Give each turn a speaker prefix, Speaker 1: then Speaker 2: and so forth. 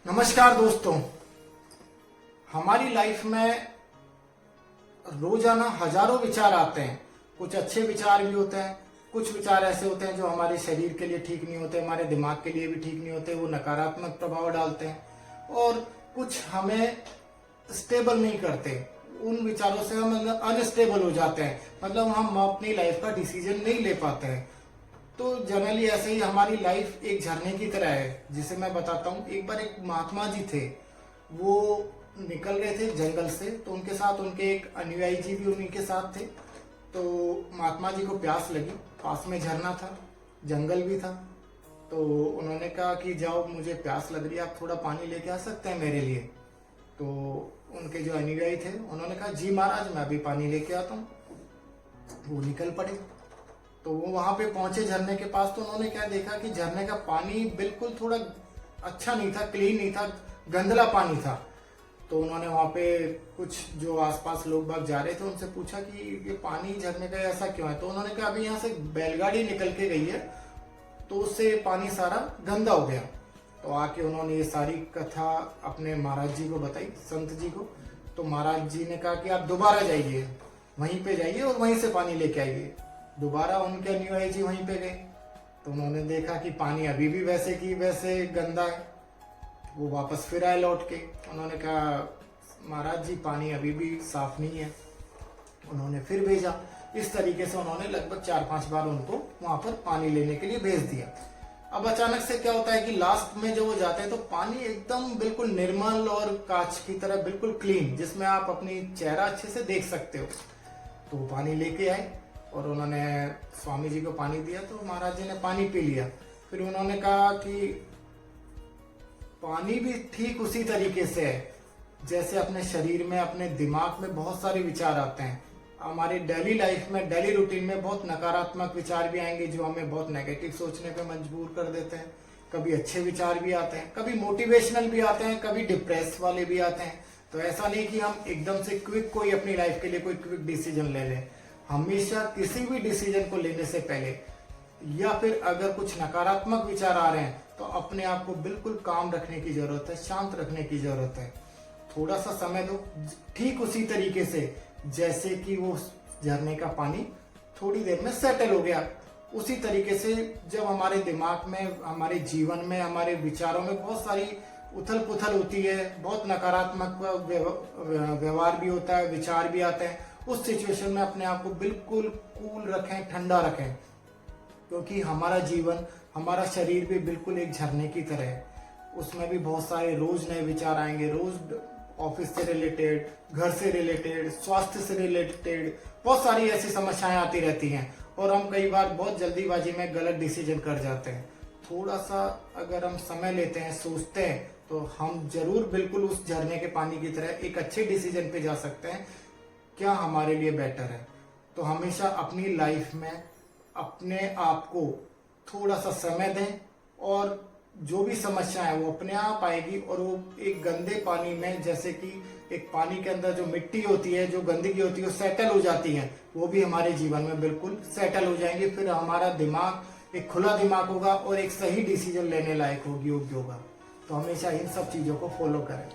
Speaker 1: नमस्कार दोस्तों। हमारी लाइफ में रोजाना हजारों विचार आते हैं। कुछ अच्छे विचार भी होते हैं, कुछ विचार ऐसे होते हैं जो हमारे शरीर के लिए ठीक नहीं होते, हमारे दिमाग के लिए भी ठीक नहीं होते, वो नकारात्मक प्रभाव डालते हैं और कुछ हमें स्टेबल नहीं करते। उन विचारों से हम अनस्टेबल हो जाते हैं, मतलब हम अपनी लाइफ का डिसीजन नहीं ले पाते हैं। तो जनरली ऐसे ही हमारी लाइफ एक झरने की तरह है, जिसे मैं बताता हूँ। एक बार एक महात्मा जी थे, वो निकल रहे थे जंगल से, तो उनके साथ उनके एक अनुयायी जी भी उन्हीं के साथ थे। तो महात्मा जी को प्यास लगी, पास में झरना था, जंगल भी था। तो उन्होंने कहा कि जाओ, मुझे प्यास लग रही है, आप थोड़ा पानी लेके आ सकते हैं मेरे लिए। तो उनके जो अनुयायी थे उन्होंने कहा, जी महाराज, मैं अभी पानी लेके आता हूँ। वो निकल पड़े। तो वो वहां पे पहुंचे झरने के पास, तो उन्होंने क्या देखा कि झरने का पानी बिल्कुल थोड़ा अच्छा नहीं था, क्लीन नहीं था, गंदला पानी था। तो उन्होंने वहां पे कुछ जो आसपास लोग बाग जा रहे थे उनसे पूछा कि ये पानी झरने का ऐसा क्यों है। तो उन्होंने कहा, अभी यहाँ से बैलगाड़ी निकल के गई है, तो उससे पानी सारा गंदा हो गया। तो आके उन्होंने ये सारी कथा अपने महाराज जी को बताई, संत जी को। तो महाराज जी ने कहा कि आप दोबारा जाइए, वहीं पे जाइए और वहीं से पानी लेके आइए। दोबारा उनके अनुयायी जी वहीं पे गए, तो उन्होंने देखा कि पानी अभी भी वैसे की वैसे गंदा है। वो वापस फिर आए लौट के। उन्होंने कहा, महाराज जी, पानी अभी भी साफ नहीं है। उन्होंने फिर भेजा। इस तरीके से उन्होंने लगभग 4-5 बार उनको वहां पर पानी लेने के लिए भेज दिया। अब अचानक से क्या होता है कि लास्ट में जब वो जाते हैं तो पानी एकदम बिल्कुल निर्मल और कांच की तरह बिल्कुल क्लीन, जिसमें आप अपनी चेहरा अच्छे से देख सकते हो। तो वो पानी लेके आए और उन्होंने स्वामी जी को पानी दिया। तो महाराज जी ने पानी पी लिया। फिर उन्होंने कहा कि पानी भी ठीक उसी तरीके से है जैसे अपने शरीर में, अपने दिमाग में बहुत सारे विचार आते हैं। हमारी डेली लाइफ में, डेली रूटीन में बहुत नकारात्मक विचार भी आएंगे जो हमें बहुत नेगेटिव सोचने पे मजबूर कर देते हैं। कभी अच्छे विचार भी आते हैं, कभी मोटिवेशनल भी आते हैं, कभी डिप्रेस वाले भी आते हैं। तो ऐसा नहीं कि हम एकदम से क्विक कोई अपनी लाइफ के लिए कोई क्विक डिसीजन ले लें। हमेशा किसी भी डिसीजन को लेने से पहले, या फिर अगर कुछ नकारात्मक विचार आ रहे हैं, तो अपने आप को बिल्कुल काम रखने की जरूरत है, शांत रखने की जरूरत है। थोड़ा सा समय दो, ठीक उसी तरीके से जैसे कि वो झरने का पानी थोड़ी देर में सेटल हो गया। उसी तरीके से जब हमारे दिमाग में, हमारे जीवन में, हमारे विचारों में बहुत सारी उथल पुथल होती है, बहुत नकारात्मक व्यवहार भी होता है, विचार भी आते हैं, उस सिचुएशन में अपने आप को बिल्कुल कूल रखें, ठंडा रखें। क्योंकि हमारा जीवन, हमारा शरीर भी बिल्कुल एक झरने की तरह है। उसमें भी बहुत सारे रोज नए विचार आएंगे, रोज ऑफिस से रिलेटेड, घर से रिलेटेड, स्वास्थ्य से रिलेटेड बहुत सारी ऐसी समस्याएं आती रहती हैं और हम कई बार बहुत जल्दीबाजी में गलत डिसीजन कर जाते हैं। थोड़ा सा अगर हम समय लेते हैं, सोचते हैं, तो हम जरूर बिल्कुल उस झरने के पानी की तरह एक अच्छे डिसीजन पे जा सकते हैं, क्या हमारे लिए बेटर है। तो हमेशा अपनी लाइफ में अपने आप को थोड़ा सा समय दें और जो भी समस्या है वो अपने आप आएगी। और वो एक गंदे पानी में, जैसे कि एक पानी के अंदर जो मिट्टी होती है, जो गंदगी होती है, वो सेटल हो जाती है, वो भी हमारे जीवन में बिल्कुल सेटल हो जाएंगे। फिर हमारा दिमाग एक खुला दिमाग होगा और एक सही डिसीजन लेने लायक होगी, योग्य होगा। तो हमेशा इन सब चीजों को फॉलो करें।